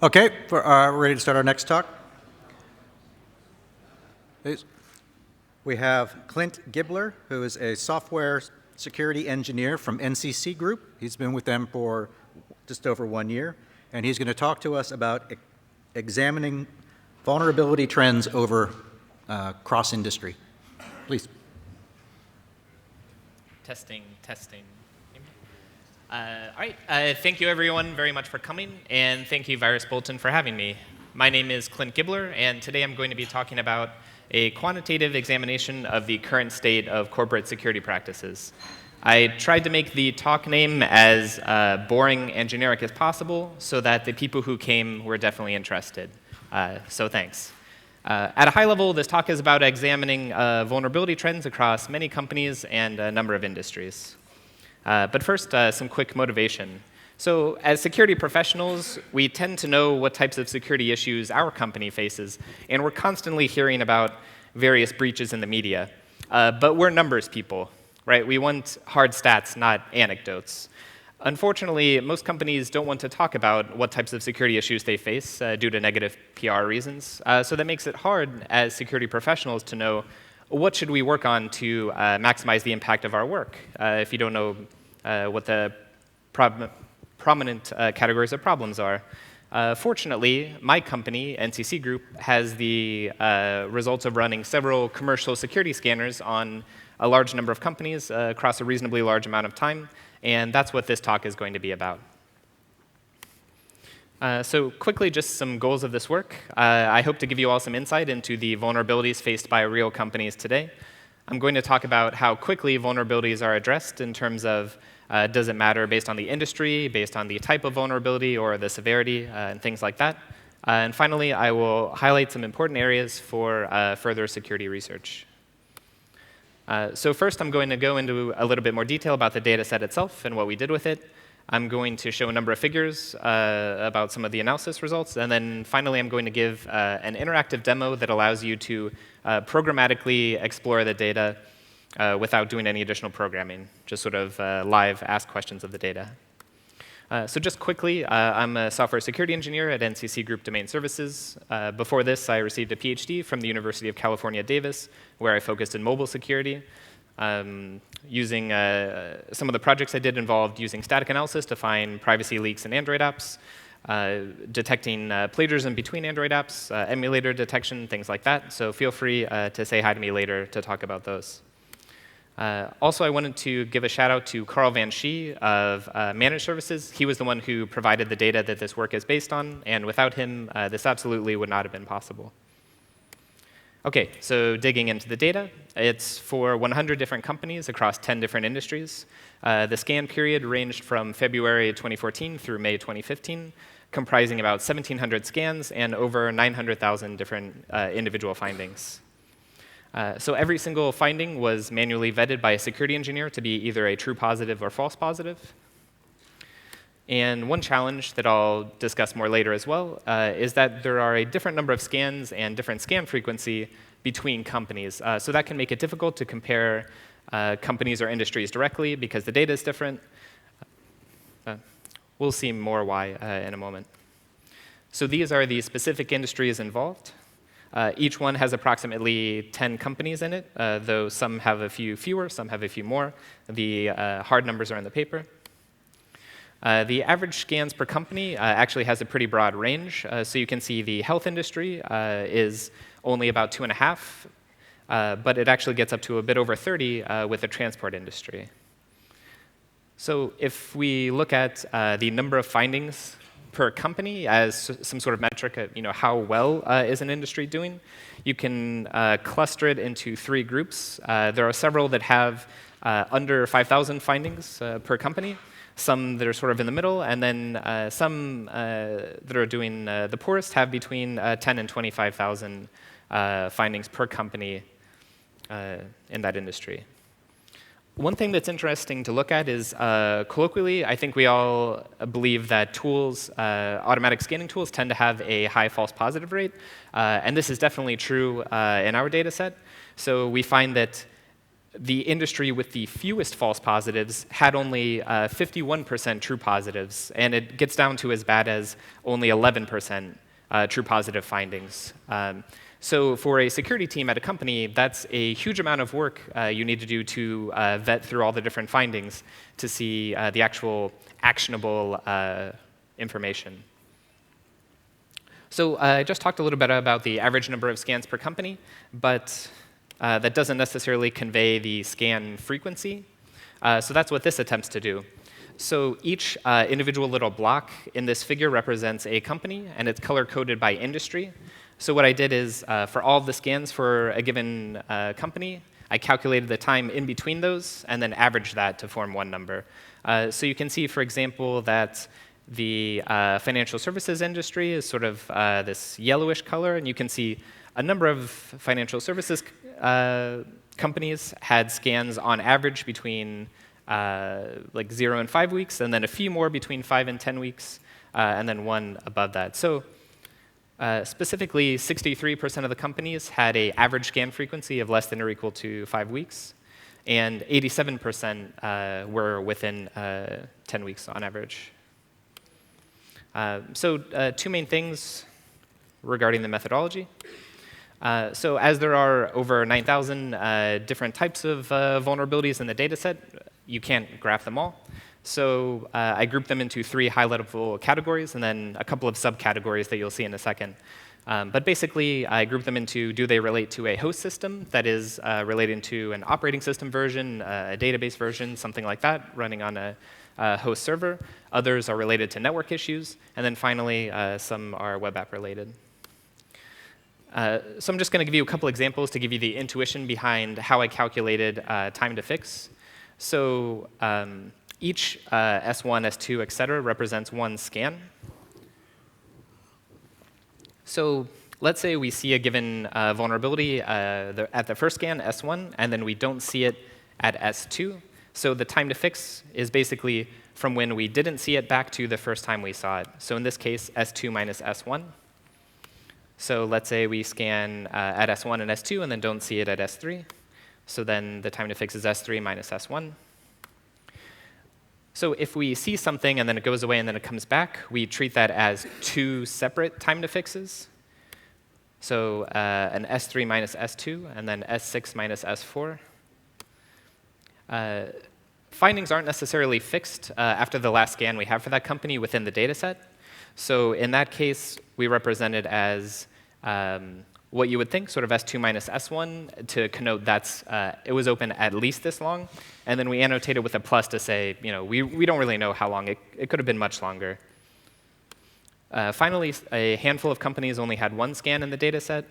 Okay, we're ready to start our next talk. Please. We have Clint Gibler, who is a software security engineer from NCC Group. He's been with them for just over 1 year, and he's going to talk to us about examining vulnerability trends over cross-industry. Please. Testing. All right, thank you everyone very much for coming, and thank you Virus Bulletin for having me. My name is Clint Gibler, and today I'm going to be talking about a quantitative examination of the current state of corporate security practices. I tried to make the talk name as boring and generic as possible so that the people who came were definitely interested. So thanks. At a high level, this talk is about examining vulnerability trends across many companies and a number of industries. But first, some quick motivation. So as security professionals, we tend to know what types of security issues our company faces, and we're constantly hearing about various breaches in the media. But we're numbers people, right? We want hard stats, not anecdotes. Unfortunately, most companies don't want to talk about what types of security issues they face due to negative PR reasons. So that makes it hard as security professionals to know what should we work on to maximize the impact of our work if you don't know what the prominent categories of problems are. Fortunately, my company, NCC Group, has the results of running several commercial security scanners on a large number of companies across a reasonably large amount of time, and that's what this talk is going to be about. So quickly, just some goals of this work. I hope to give you all some insight into the vulnerabilities faced by real companies today. I'm going to talk about how quickly vulnerabilities are addressed in terms of does it matter based on the industry, based on the type of vulnerability, or the severity, and things like that. And finally, I will highlight some important areas for further security research. So first, I'm going to go into a little bit more detail about the data set itself and what we did with it. I'm going to show a number of figures about some of the analysis results. And then finally, I'm going to give an interactive demo that allows you to programmatically explore the data without doing any additional programming, just sort of live ask questions of the data. So just quickly, I'm a software security engineer at NCC Group Domain Services. Before this, I received a PhD from the University of California, Davis, where I focused in mobile security. Using some of the projects I did involved using static analysis to find privacy leaks in Android apps, detecting plagiarism between Android apps, emulator detection, things like that. So feel free to say hi to me later to talk about those. Also, I wanted to give a shout out to Carl Van Schie of Managed Services. He was the one who provided the data that this work is based on, and without him, this absolutely would not have been possible. Okay, so digging into the data, it's for 100 different companies across 10 different industries. The scan period ranged from February 2014 through May 2015, comprising about 1,700 scans and over 900,000 different individual findings. So every single finding was manually vetted by a security engineer to be either a true positive or false positive. And one challenge that I'll discuss more later as well is that there are a different number of scans and different scan frequency between companies. So that can make it difficult to compare companies or industries directly because the data is different. We'll see more why in a moment. So these are the specific industries involved. Each one has approximately 10 companies in it, though some have a few fewer, some have a few more. The hard numbers are in the paper. The average scans per company actually has a pretty broad range. So you can see the health industry is only about 2.5, but it actually gets up to a bit over 30 with the transport industry. So if we look at the number of findings per company as some sort of metric of how well is an industry doing, you can cluster it into 3 groups. There are several that have under 5,000 findings per company, some that are sort of in the middle, and then some that are doing the poorest have between 10 and 25,000 findings per company in that industry. One thing that's interesting to look at is, colloquially, I think we all believe that tools, automatic scanning tools, tend to have a high false positive rate, and this is definitely true in our data set. So we find that the industry with the fewest false positives had only 51% true positives, and it gets down to as bad as only 11% true positive findings. So for a security team at a company, that's a huge amount of work you need to do to vet through all the different findings to see the actual actionable information. So I just talked a little bit about the average number of scans per company, but that doesn't necessarily convey the scan frequency. So that's what this attempts to do. So each individual little block in this figure represents a company, and it's color-coded by industry. So what I did is, for all of the scans for a given company, I calculated the time in between those and then averaged that to form one number. So you can see, for example, that the financial services industry is sort of this yellowish color, and you can see a number of financial services companies had scans on average between like 0 and 5 weeks, and then a few more between 5 and 10 weeks, and then one above that. So specifically, 63% of the companies had an average scan frequency of less than or equal to 5 weeks, and 87% were within 10 weeks on average. So two main things regarding the methodology. So as there are over 9,000 different types of vulnerabilities in the data set, you can't graph them all. So I grouped them into 3 high-level categories and then a couple of subcategories that you'll see in a second. But basically, I grouped them into, do they relate to a host system that is relating to an operating system version, a database version, something like that, running on a host server. Others are related to network issues. And then finally, some are web app related. So I'm just going to give you a couple examples to give you the intuition behind how I calculated time to fix. So each S1, S2, et cetera, represents one scan. So let's say we see a given vulnerability at the first scan, S1, and then we don't see it at S2. So the time to fix is basically from when we didn't see it back to the first time we saw it. So in this case, S2 minus S1. So let's say we scan at S1 and S2 and then don't see it at S3. So then the time to fix is S3 minus S1. So if we see something and then it goes away and then it comes back, we treat that as 2 separate time to fixes. So an S3 minus S2 and then S6 minus S4. Findings aren't necessarily fixed after the last scan we have for that company within the data set. So in that case, we represent it as what you would think, sort of S2 minus S1, to connote that's it was open at least this long. And then we annotate it with a plus to say, we don't really know how long. It could have been much longer. Finally, a handful of companies only had 1 scan in the data set.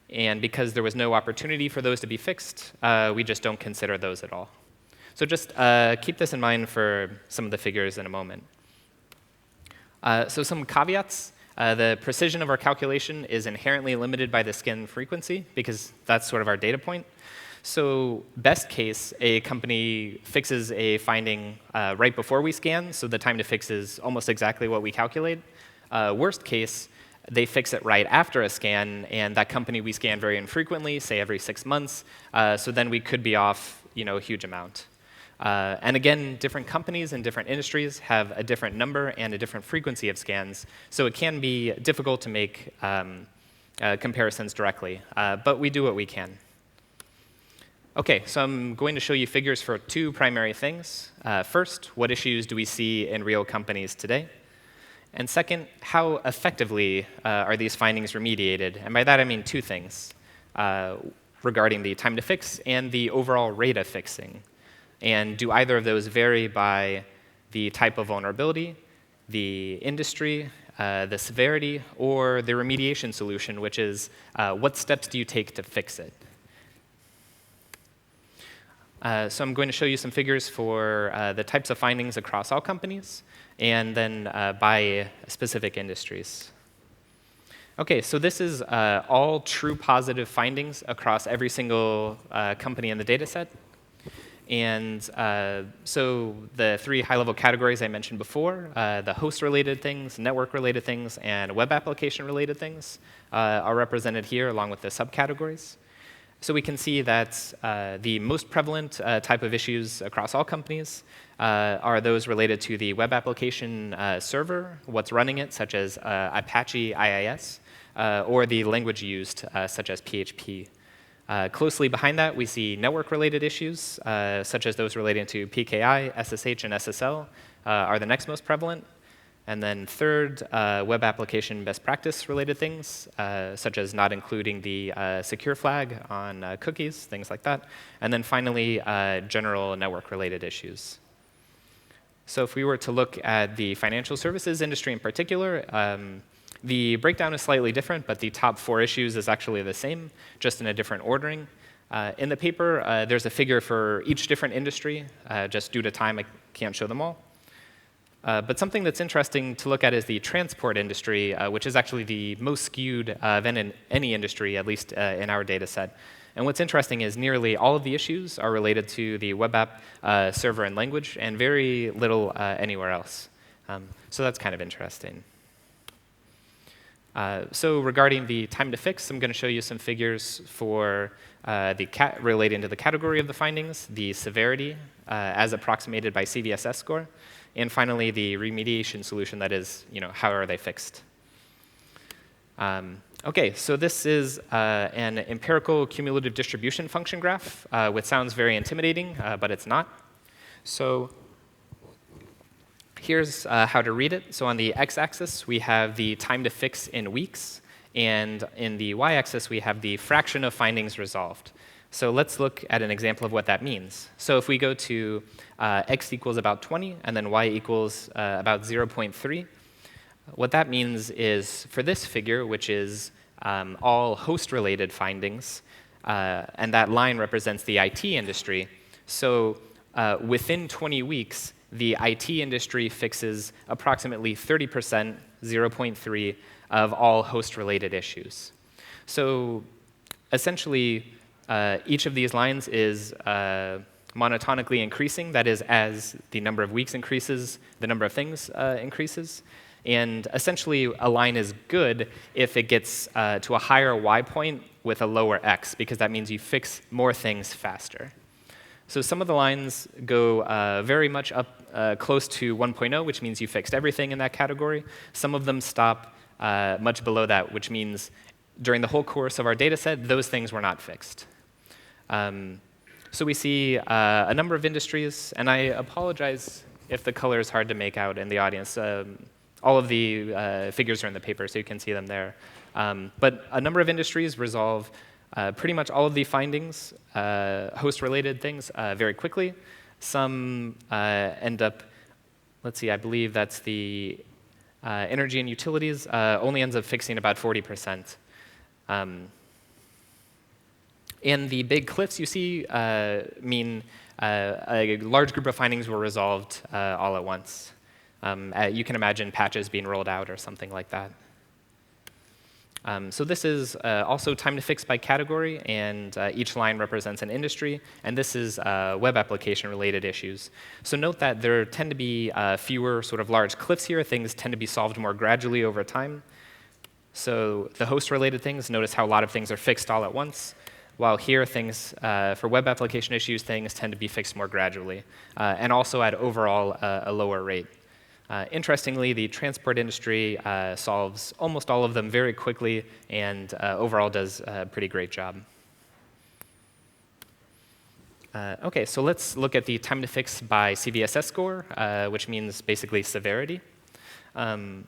And because there was no opportunity for those to be fixed, we just don't consider those at all. So just keep this in mind for some of the figures in a moment. So some caveats. The precision of our calculation is inherently limited by the scan frequency, because that's sort of our data point. So best case, a company fixes a finding right before we scan, so the time to fix is almost exactly what we calculate. Worst case, they fix it right after a scan, and that company we scan very infrequently, say every 6 months, so then we could be off a huge amount. And again, different companies and different industries have a different number and a different frequency of scans, so it can be difficult to make comparisons directly, but we do what we can. OK, so I'm going to show you figures for 2 primary things. First, what issues do we see in real companies today? And second, how effectively are these findings remediated? And by that, I mean 2 things, regarding the time to fix and the overall rate of fixing. And do either of those vary by the type of vulnerability, the industry, the severity, or the remediation solution, which is what steps do you take to fix it? So I'm going to show you some figures for the types of findings across all companies, and then by specific industries. OK, so this is all true positive findings across every single company in the data set. And so the 3 high-level categories I mentioned before, the host-related things, network-related things, and web application-related things are represented here along with the subcategories. So we can see that the most prevalent type of issues across all companies are those related to the web application server, what's running it, such as Apache IIS, or the language used, such as PHP. Closely behind that, we see network-related issues, such as those relating to PKI, SSH, and SSL are the next most prevalent. And then third, web application best practice related things, such as not including the secure flag on cookies, things like that. And then finally, general network-related issues. So if we were to look at the financial services industry in particular, the breakdown is slightly different, but the top 4 issues is actually the same, just in a different ordering. In the paper, there's a figure for each different industry. Just due to time, I can't show them all. But something that's interesting to look at is the transport industry, which is actually the most skewed than in any industry, at least in our data set. And what's interesting is nearly all of the issues are related to the web app server and language, and very little anywhere else. So that's kind of interesting. So regarding the time to fix, I'm going to show you some figures for relating to the category of the findings, the severity as approximated by CVSS score, and finally the remediation solution, that is, how are they fixed? OK, so this is an empirical cumulative distribution function graph, which sounds very intimidating, but it's not. So here's how to read it. So on the x-axis, we have the time to fix in weeks. And in the y-axis, we have the fraction of findings resolved. So let's look at an example of what that means. So if we go to x equals about 20, and then y equals about 0.3, what that means is for this figure, which is all host-related findings, and that line represents the IT industry. So within 20 weeks, the IT industry fixes approximately 30%, 0.3, of all host-related issues. So essentially, each of these lines is monotonically increasing. That is, as the number of weeks increases, the number of things increases. And essentially, a line is good if it gets to a higher y point with a lower x, because that means you fix more things faster. So some of the lines go very much up close to 1.0, which means you fixed everything in that category. Some of them stop much below that, which means during the whole course of our data set, those things were not fixed. So we see a number of industries, and I apologize if the color is hard to make out in the audience. All of the figures are in the paper, so you can see them there. But a number of industries resolve pretty much all of the findings, host-related things, very quickly. Some end up, let's see, I believe that's the energy and utilities, only ends up fixing about 40%. And the big cliffs you see mean a large group of findings were resolved all at once. You can imagine patches being rolled out or something like that. So this is also time to fix by category, and each line represents an industry, and this is web application-related issues. So note that there tend to be fewer sort of large cliffs here. Things tend to be solved more gradually over time. So the host-related things, notice how a lot of things are fixed all at once, while here things, for web application issues, things tend to be fixed more gradually, and also at overall a lower rate. Interestingly, the transport industry solves almost all of them very quickly and overall does a pretty great job. OK, so let's look at the time to fix by CVSS score, which means basically severity. And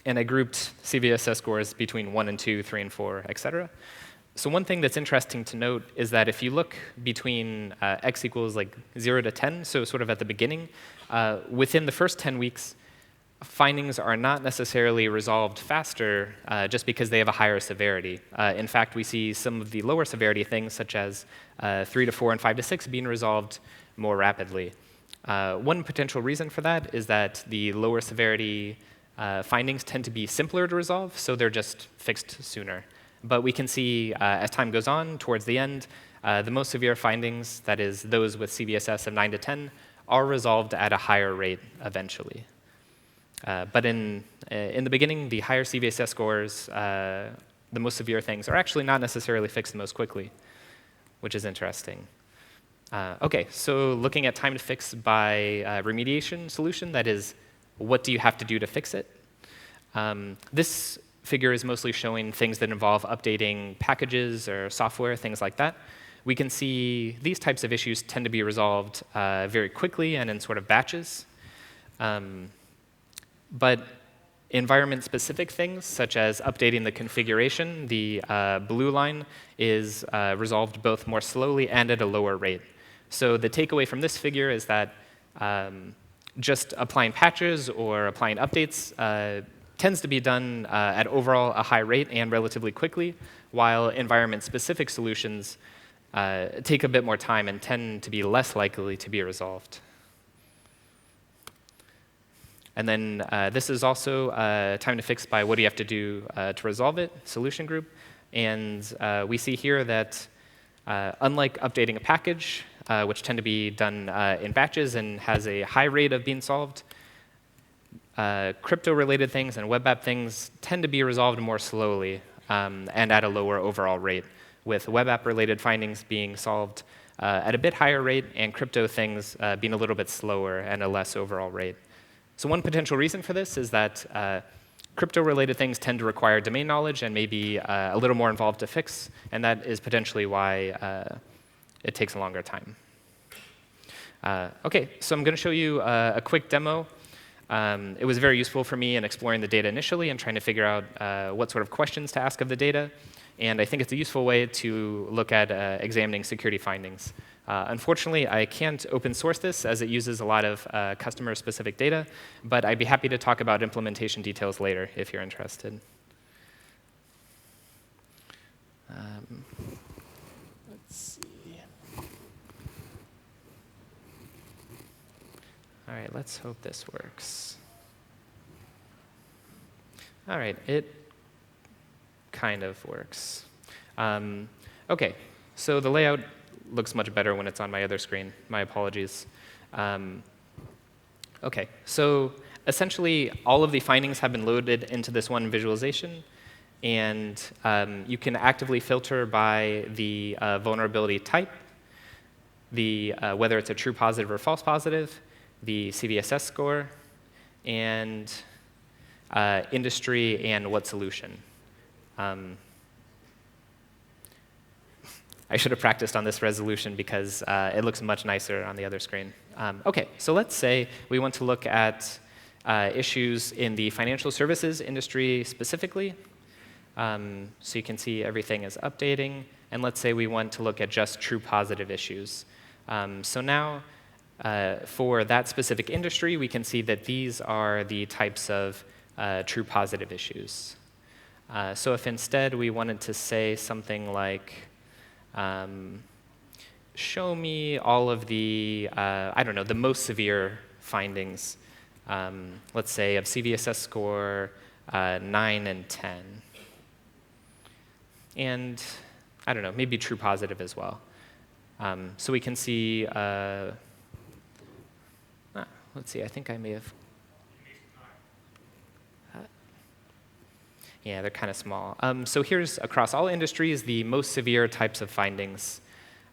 I grouped CVSS scores between 1 and 2, 3 and 4, et cetera. So one thing that's interesting to note is that if you look between x equals like 0 to 10, so sort of at the beginning, within the first 10 weeks, findings are not necessarily resolved faster just because they have a higher severity. In fact, we see some of the lower severity things, such as 3 to 4 and 5 to 6, being resolved more rapidly. One potential reason for that is that the lower severity findings tend to be simpler to resolve, so they're just fixed sooner. But we can see, as time goes on, towards the end, the most severe findings, that is, those with CVSS of 9 to 10, are resolved at a higher rate eventually. But in the beginning, the higher CVSS scores the most severe things are actually not necessarily fixed the most quickly, which is interesting. OK, so looking at time to fix by remediation solution, that is, what do you have to do to fix it? This figure is mostly showing things that involve updating packages or software, things like that. We can see these types of issues tend to be resolved very quickly and in sort of batches. But environment-specific things, such as updating the configuration, the blue line, is resolved both more slowly and at a lower rate. So the takeaway from this figure is that just applying patches or applying updates tends to be done at overall a high rate and relatively quickly, while environment-specific solutions take a bit more time and tend to be less likely to be resolved. And then this is also time to fix by what do you have to do to resolve it, solution group. And we see here that unlike updating a package, which tend to be done in batches and has a high rate of being solved, crypto-related things and web app things tend to be resolved more slowly and at a lower overall rate, with web app-related findings being solved at a bit higher rate and crypto things being a little bit slower and a less overall rate. So one potential reason for this is that crypto-related things tend to require domain knowledge and maybe a little more involved to fix, and that is potentially why it takes a longer time. OK, so I'm going to show you a quick demo. It was very useful for me in exploring the data initially and trying to figure out what sort of questions to ask of the data. And I think it's a useful way to look at examining security findings. Unfortunately, I can't open source this as it uses a lot of customer-specific data, but I'd be happy to talk about implementation details later if you're interested. Let's see. All right, let's hope this works. All right, it kind of works. OK, so the layout looks much better when it's on my other screen. My apologies. OK, so essentially, all of the findings have been loaded into this one visualization. And you can actively filter by the vulnerability type, whether it's a true positive or false positive, the CVSS score, and industry and what solution. I should have practiced on this resolution because it looks much nicer on the other screen. OK, so let's say we want to look at issues in the financial services industry specifically. So you can see everything is updating. And let's say we want to look at just true positive issues. So now, for that specific industry, we can see that these are the types of true positive issues. So if instead we wanted to say something like, show me all of the, I don't know, the most severe findings, let's say of CVSS score 9 and 10. And I don't know, maybe true positive as well. So we can see, let's see, I think I may have. Yeah, they're kind of small. So here's, across all industries, the most severe types of findings.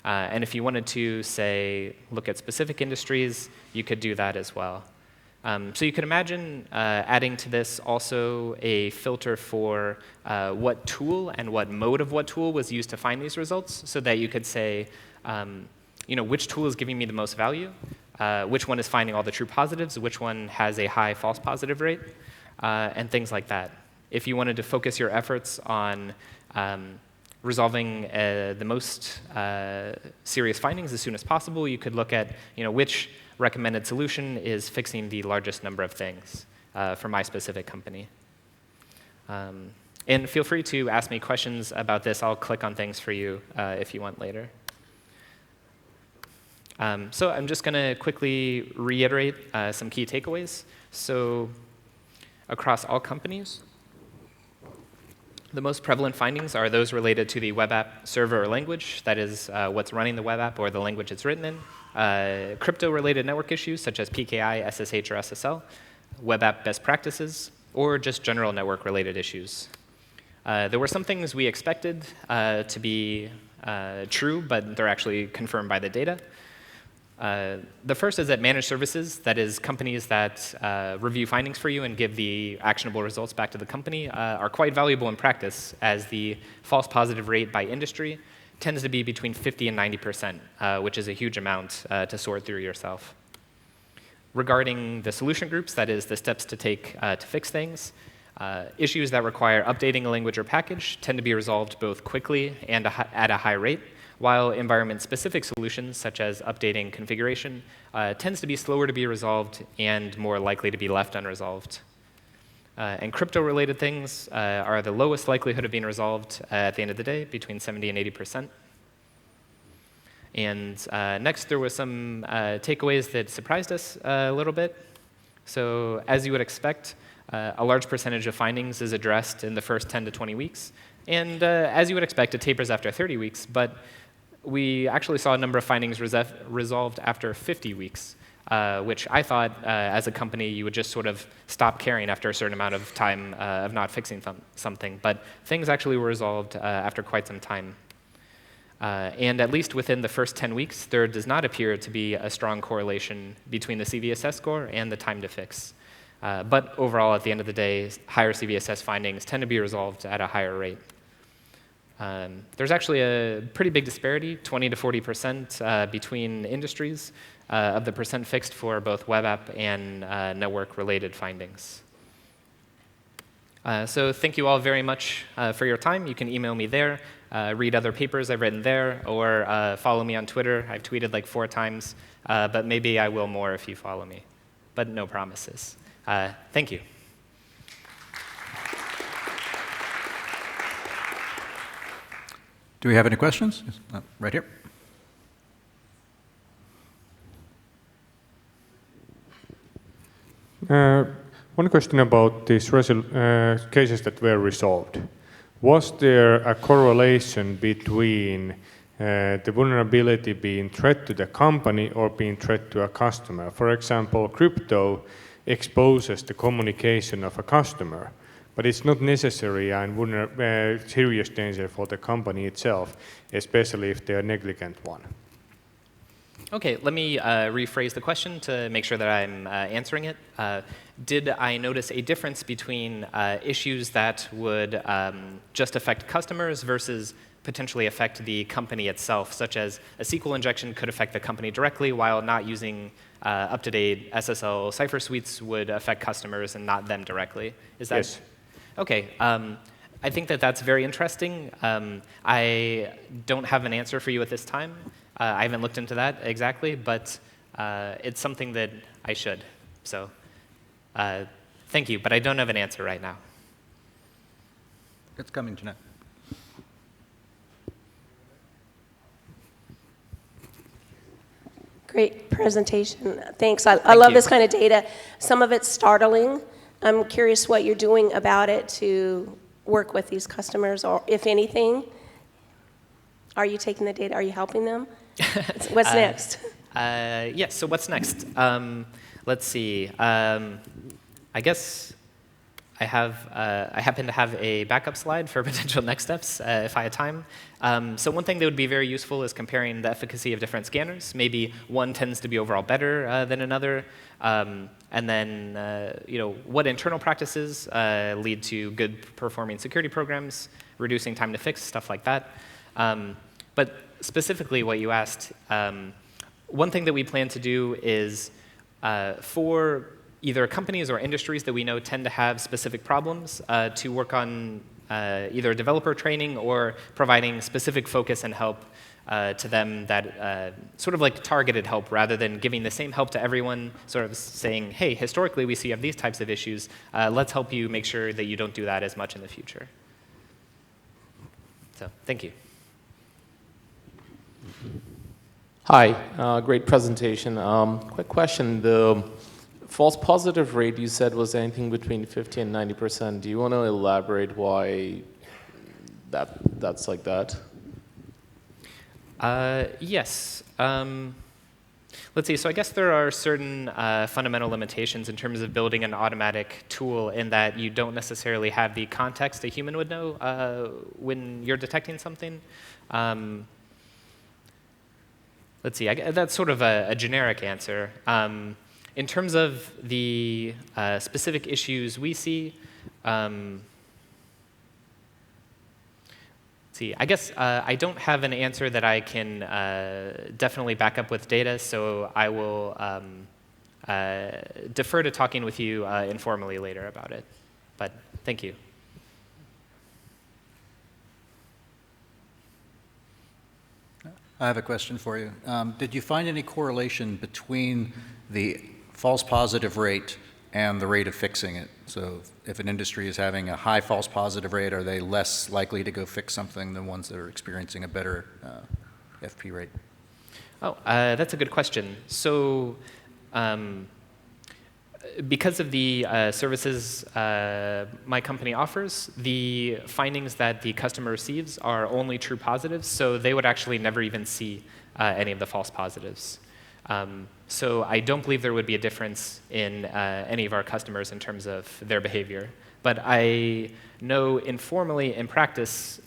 And if you wanted to, say, look at specific industries, you could do that as well. So you could imagine adding to this also a filter for what tool and what mode of what tool was used to find these results, so that you could say, which tool is giving me the most value, which one is finding all the true positives, which one has a high false positive rate, and things like that. If you wanted to focus your efforts on resolving the most serious findings as soon as possible, you could look at which recommended solution is fixing the largest number of things for my specific company. And feel free to ask me questions about this. I'll click on things for you if you want later. So I'm just going to quickly reiterate some key takeaways. So across all companies, the most prevalent findings are those related to the web app server or language, that is what's running the web app or the language it's written in, crypto-related network issues such as PKI, SSH, or SSL, web app best practices, or just general network-related issues. There were some things we expected to be true, but they're actually confirmed by the data. The first is that managed services, that is companies that review findings for you and give the actionable results back to the company, are quite valuable in practice, as the false positive rate by industry tends to be between 50 and 90%, which is a huge amount to sort through yourself. Regarding the solution groups, that is the steps to take to fix things, issues that require updating a language or package tend to be resolved both quickly and at a high rate, while environment-specific solutions, such as updating configuration, tends to be slower to be resolved and more likely to be left unresolved. And crypto-related things are the lowest likelihood of being resolved at the end of the day, between 70 and 80%. And next, there were some takeaways that surprised us a little bit. So as you would expect, a large percentage of findings is addressed in the first 10 to 20 weeks. And as you would expect, it tapers after 30 weeks. But we actually saw a number of findings resolved after 50 weeks, which I thought, as a company, you would just sort of stop caring after a certain amount of time of not fixing something. But things actually were resolved after quite some time. And at least within the first 10 weeks, there does not appear to be a strong correlation between the CVSS score and the time to fix. But overall, at the end of the day, higher CVSS findings tend to be resolved at a higher rate. There's actually a pretty big disparity, 20 to 40% between industries of the percent fixed for both web app and network-related findings. So thank you all very much for your time. You can email me there, read other papers I've written there, or follow me on Twitter. I've tweeted like 4 times, but maybe I will more if you follow me. But no promises. Thank you. Do we have any questions? Yes. Right here. One question about these cases that were resolved. Was there a correlation between the vulnerability being threat to the company or being threat to a customer? For example, crypto exposes the communication of a customer, but it's not necessarily a serious danger for the company itself, especially if they're a negligent one. OK, let me rephrase the question to make sure that I'm answering it. Did I notice a difference between issues that would just affect customers versus potentially affect the company itself, such as a SQL injection could affect the company directly, while not using up-to-date SSL cipher suites would affect customers and not them directly? Is that? Yes. OK. I think that that's very interesting. I don't have an answer for you at this time. I haven't looked into that exactly, but it's something that I should. So thank you, but I don't have an answer right now. It's coming, Jeanette. Great presentation. Thanks. I love this kind of data. Some of it's startling. I'm curious what you're doing about it to work with these customers, or if anything. Are you taking the data? Are you helping them? What's next? Yes, so what's next? Let's see. I guess I happen to have a backup slide for potential next steps if I had time. So one thing that would be very useful is comparing the efficacy of different scanners. Maybe one tends to be overall better than another. And then what internal practices lead to good performing security programs, reducing time to fix, stuff like that. But specifically what you asked, one thing that we plan to do is for either companies or industries that we know tend to have specific problems to work on either developer training or providing specific focus and help to them that sort of like targeted help rather than giving the same help to everyone, sort of saying, hey, historically we see you have these types of issues. Let's help you make sure that you don't do that as much in the future. So thank you. Hi, great presentation. Quick question. The false positive rate you said was anything between 50 and 90%. Do you want to elaborate why that's like that? Yes. Let's see, so I guess there are certain fundamental limitations in terms of building an automatic tool in that you don't necessarily have the context a human would know when you're detecting something. Let's see, that's sort of a generic answer. In terms of the specific issues we see, I guess I don't have an answer that I can definitely back up with data, so I will defer to talking with you informally later about it. But thank you. I have a question for you. Did you find any correlation between the false positive rate and the rate of fixing it? So if an industry is having a high false positive rate, are they less likely to go fix something than ones that are experiencing a better FP rate? Oh, that's a good question. So because of the services my company offers, the findings that the customer receives are only true positives, so they would actually never even see any of the false positives. So I don't believe there would be a difference in any of our customers in terms of their behavior. But I know informally in practice,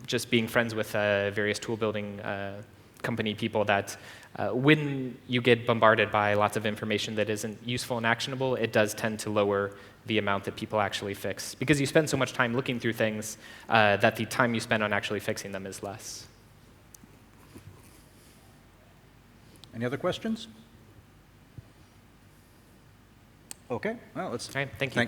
just being friends with various tool building company people, that when you get bombarded by lots of information that isn't useful and actionable, it does tend to lower the amount that people actually fix. Because you spend so much time looking through things that the time you spend on actually fixing them is less. Any other questions? Okay, well, let's All right, thank you.